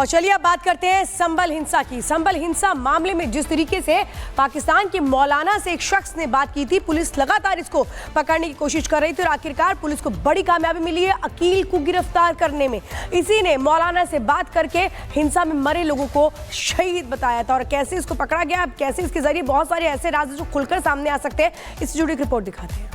और चलिए अब बात करते हैं संभल हिंसा की। संभल हिंसा मामले में जिस तरीके से पाकिस्तान के मौलाना से एक शख्स ने बात की थी, पुलिस लगातार इसको पकड़ने की कोशिश कर रही थी और आखिरकार पुलिस को बड़ी कामयाबी मिली है अकील को गिरफ्तार करने में। इसी ने मौलाना से बात करके हिंसा में मरे लोगों को शहीद बताया था। और कैसे इसको पकड़ा गया, कैसे इसके जरिए बहुत सारे ऐसे राज जो खुलकर सामने आ सकते हैं, इससे जुड़ी रिपोर्ट दिखाते हैं।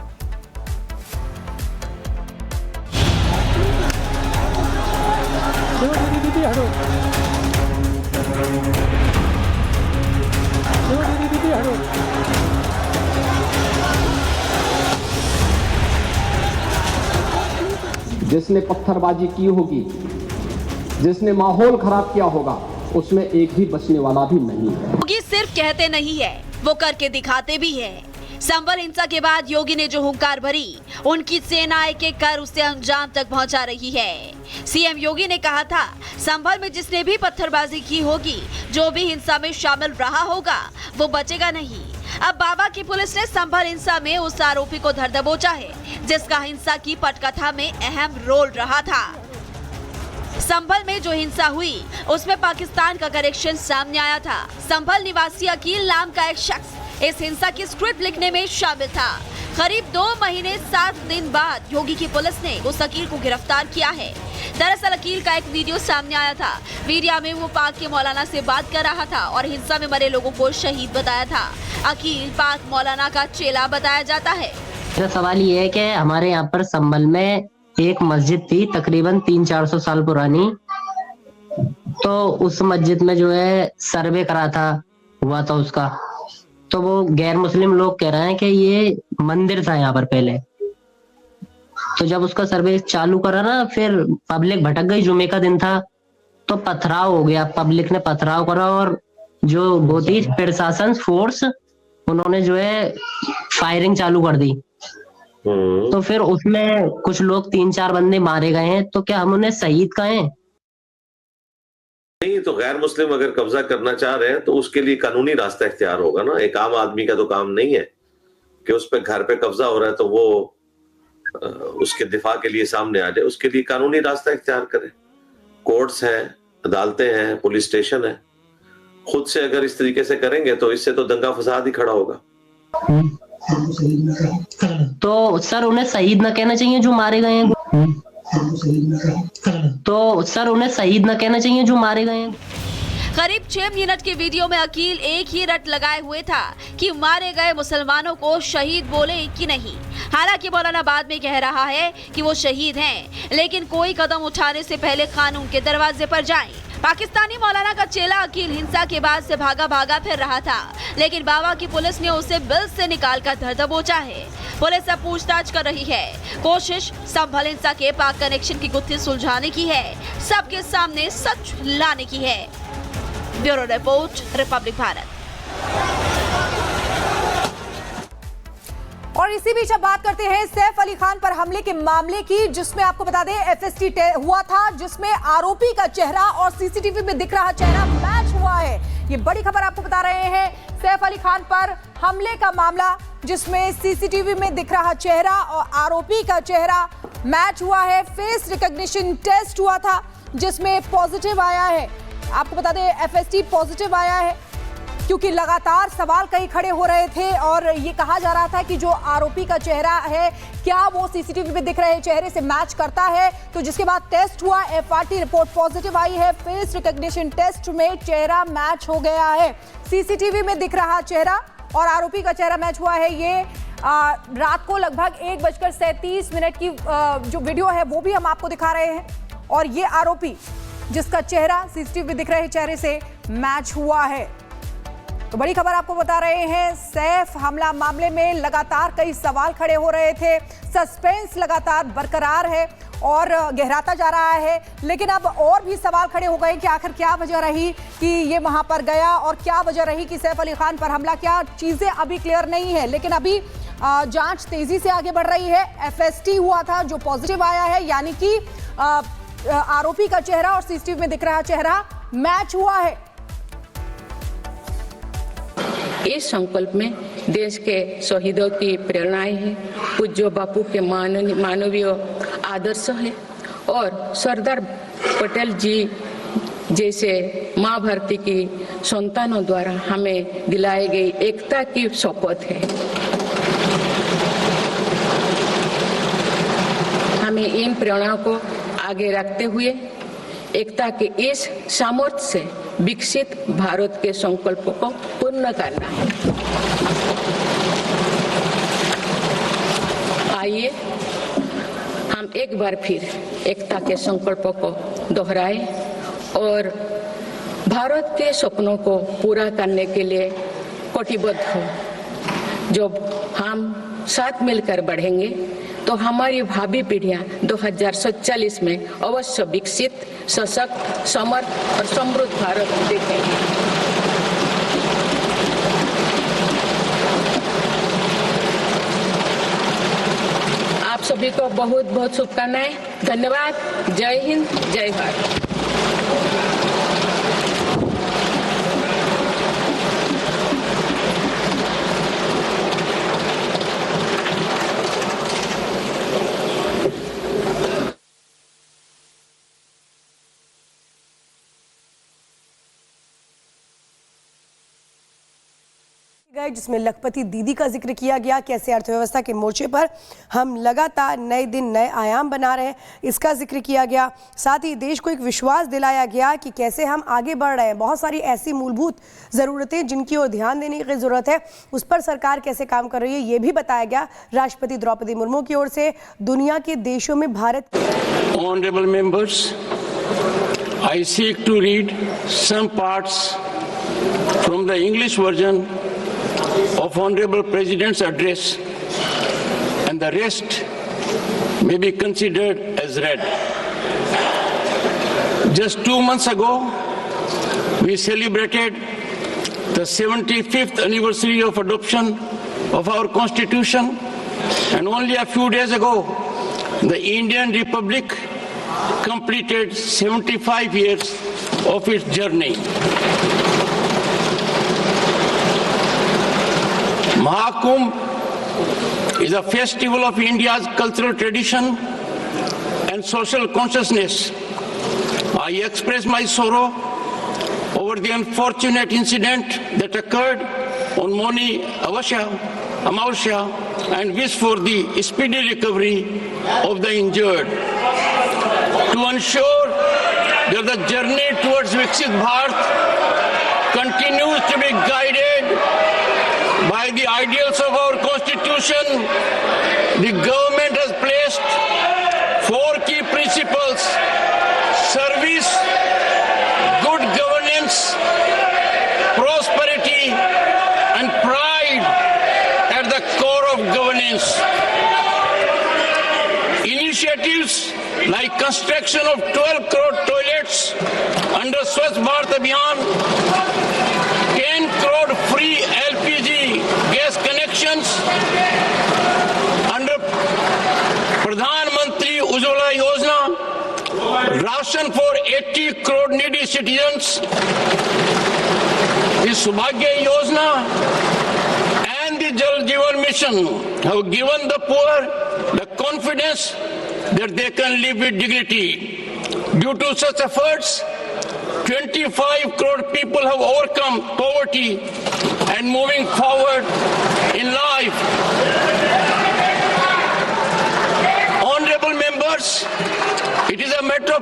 जिसने पत्थरबाजी की होगी, जिसने माहौल खराब किया होगा, उसमें एक भी बचने वाला भी नहीं है। योगी सिर्फ कहते नहीं है, वो करके दिखाते भी है। संभल हिंसा के बाद योगी ने जो हुंकार भरी, उनकी सेना एक एक कर उसे अंजाम तक पहुंचा रही है। सीएम योगी ने कहा था, संभल में जिसने भी पत्थरबाजी की होगी, जो भी हिंसा में शामिल रहा होगा, वो बचेगा नहीं। अब बाबा की पुलिस ने संभल हिंसा में उस आरोपी को धर दबोचा है, जिसका हिंसा की पटकथा में अहम रोल रहा था। संभल में जो हिंसा हुई, उसमें पाकिस्तान का कनेक्शन सामने आया था। संभल निवासी अकील नाम का एक शख्स इस हिंसा की स्क्रिप्ट लिखने में शामिल था। करीब 2 महीने 7 दिन बाद योगी की पुलिस ने उस अकील को गिरफ्तार किया है। दरअसल अकील का एक वीडियो सामने आया था। वीडियो में वो पाक के मौलाना से बात कर रहा था और हिंसा में मरे लोगों को शहीद बताया था। अकील पाक मौलाना का चेला बताया जाता है। मेरा सवाल ये है कि हमारे यहाँ पर संभल में एक मस्जिद थी तकरीबन 300-400 साल पुरानी, तो उस मस्जिद में जो है सर्वे हुआ था उसका, तो वो गैर मुस्लिम लोग कह रहे हैं कि ये मंदिर था यहाँ पर पहले। तो जब उसका सर्वे चालू करा ना, फिर पब्लिक भटक गई, जुमे का दिन था, तो पथराव हो गया, पब्लिक ने पथराव करा और जो वो थी प्रशासन फोर्स, उन्होंने जो है फायरिंग चालू कर दी। तो फिर उसमें कुछ लोग 3-4 बंदे मारे गए हैं, तो क्या हम उन्हें शहीद कहें? नहीं, तो गैर मुस्लिम अगर कब्जा करना चाह रहे हैं तो उसके लिए कानूनी रास्ता इख्तियार होगा ना। एक आम आदमी का तो काम नहीं है कि उस पे घर पे कब्जा हो रहा है तो वो उसके दिफा के लिए सामने आ जाए। उसके लिए कानूनी रास्ता इख्तियार करें। कोर्ट्स हैं, अदालतें हैं, पुलिस स्टेशन है। खुद से अगर इस तरीके से करेंगे तो इससे तो दंगा फसाद ही खड़ा होगा। तो सर उन्हें शहीद न कहना चाहिए जो मारे गए हैं? तो सर उन्हें शहीद न कहना चाहिए जो मारे गए हैं? करीब 6 मिनट के वीडियो में अकील एक ही रट लगाए हुए था कि मारे गए मुसलमानों को शहीद बोले कि नहीं। हालांकि मौलाना बाद में कह रहा है कि वो शहीद हैं, लेकिन कोई कदम उठाने से पहले कानून के दरवाजे पर जाएं। पाकिस्तानी मौलाना का चेला अकील हिंसा के बाद से भागा फिर रहा था, लेकिन बाबा की पुलिस ने उसे बिल से निकालकर धर दबोचा है। पुलिस अब पूछताछ कर रही है। कोशिश संभल हिंसा के पाक कनेक्शन की गुत्थी सुलझाने की है, सबके सामने सच लाने की है। Bureau report, Republic Bharat. और इसी बीच अब बात करते हैं सैफ अली खान पर हमले के मामले की, जिसमें आपको बता दें FST हुआ था, जिसमें आरोपी का चेहरा और सीसीटीवी में दिख रहा चेहरा मैच हुआ है। ये बड़ी खबर आपको बता रहे हैं। सैफ अली खान पर हमले का मामला, जिसमें सीसीटीवी में दिख रहा चेहरा और आरोपी का चेहरा मैच हुआ है। फेस रिकॉग्निशन टेस्ट हुआ था, जिसमें पॉजिटिव आया है। आपको बता दें FST पॉजिटिव आया है, क्योंकि लगातार सवाल कई खड़े हो रहे थे और ये कहा जा रहा था कि जो आरोपी का चेहरा है, क्या वो सीसीटीवी में दिख रहे चेहरे से मैच करता है। तो जिसके बाद टेस्ट हुआ, FRT रिपोर्ट पॉजिटिव आई है। फेस रिकॉग्निशन टेस्ट में चेहरा मैच हो गया है। सीसीटीवी में दिख रहा चेहरा और आरोपी का चेहरा मैच हुआ है। ये रात को लगभग 1:37 की जो वीडियो है वो भी हम आपको दिखा रहे हैं। और ये आरोपी जिसका चेहरा सीसीटीवी में दिख रहे चेहरे से मैच हुआ है। तो बड़ी खबर आपको बता रहे हैं। सैफ हमला मामले में लगातार कई सवाल खड़े हो रहे थे, सस्पेंस लगातार बरकरार है और गहराता जा रहा है। लेकिन अब और भी सवाल खड़े हो गए कि आखिर क्या वजह रही कि ये वहां पर गया और क्या वजह रही कि सैफ अली खान पर हमला, क्या चीजें अभी क्लियर नहीं है। लेकिन अभी जांच तेजी से आगे बढ़ रही है। FST हुआ था जो पॉजिटिव आया है, यानी कि आरोपी का चेहरा और सीसीटीवी में दिख रहा चेहरा मैच हुआ है। इस संकल्प में देश के शहीदों की प्रेरणाएं हैं, पूज्य बापू के मानवीय आदर्श है और सरदार पटेल जी जैसे माँ भारती की संतानों द्वारा हमें दिलाई गई एकता की शपथ है। हमें इन प्रेरणाओं को आगे रखते हुए एकता के इस सामर्थ्य से विकसित भारत के संकल्प को पूर्ण करना है। आइए हम एक बार फिर एकता के संकल्प को दोहराएं और भारत के सपनों को पूरा करने के लिए कटिबद्ध हो। जब हम साथ मिलकर बढ़ेंगे तो हमारी भावी पीढ़ियां 2047 में अवश्य विकसित, सशक्त, समर्थ और समृद्ध भारत देखेंगे। आप सभी को बहुत बहुत शुभकामनाएं। धन्यवाद। जय हिंद, जय भारत। जिसमें लखपति दीदी का जिक्र किया गया, कैसे अर्थव्यवस्था के मोर्चे पर हम लगातार नए दिन नए आयाम बना रहे हैं, इसका जिक्र किया गया। साथ ही देश को एक विश्वास दिलाया गया कि कैसे हम आगे बढ़ रहे हैं। बहुत सारी ऐसी मूलभूत ज़रूरतें जिनकी ओर ध्यान देने की ज़रूरत है, उस पर सरकार कैसे काम कर रही है, ये भी बताया गया राष्ट्रपति द्रौपदी मुर्मू की ओर से। दुनिया के देशों में Bharat Honorable members, I seek to read some parts from the English version of Honorable President's address, and the rest may be considered as read. Just 2 months ago, we celebrated the 75th anniversary of adoption of our Constitution, and only a few days ago, the Indian Republic completed 75 years of its journey. Mahakumbh is a festival of India's cultural tradition and social consciousness. I express my sorrow over the unfortunate incident that occurred on Moni Amavasya and wish for the speedy recovery of the injured. To ensure that the journey towards Viksit Bharat continues to be guided by the ideals of our Constitution, the government has placed 4 key principles: service, good governance, prosperity, and pride at the core of governance. Initiatives like construction of 12 crore toilets under Swachh Bharat Abhiyan, 10 crore free LPG gas connections under Pradhan Mantri Ujjwala Yojana, ration for 80 crore needy citizens, the Subhagya Yojana and the Jal Jeevan Mission have given the poor the confidence that they can live with dignity. Due to such efforts, 25 crore people have overcome poverty and moving forward in life. Honorable members, it is a matter of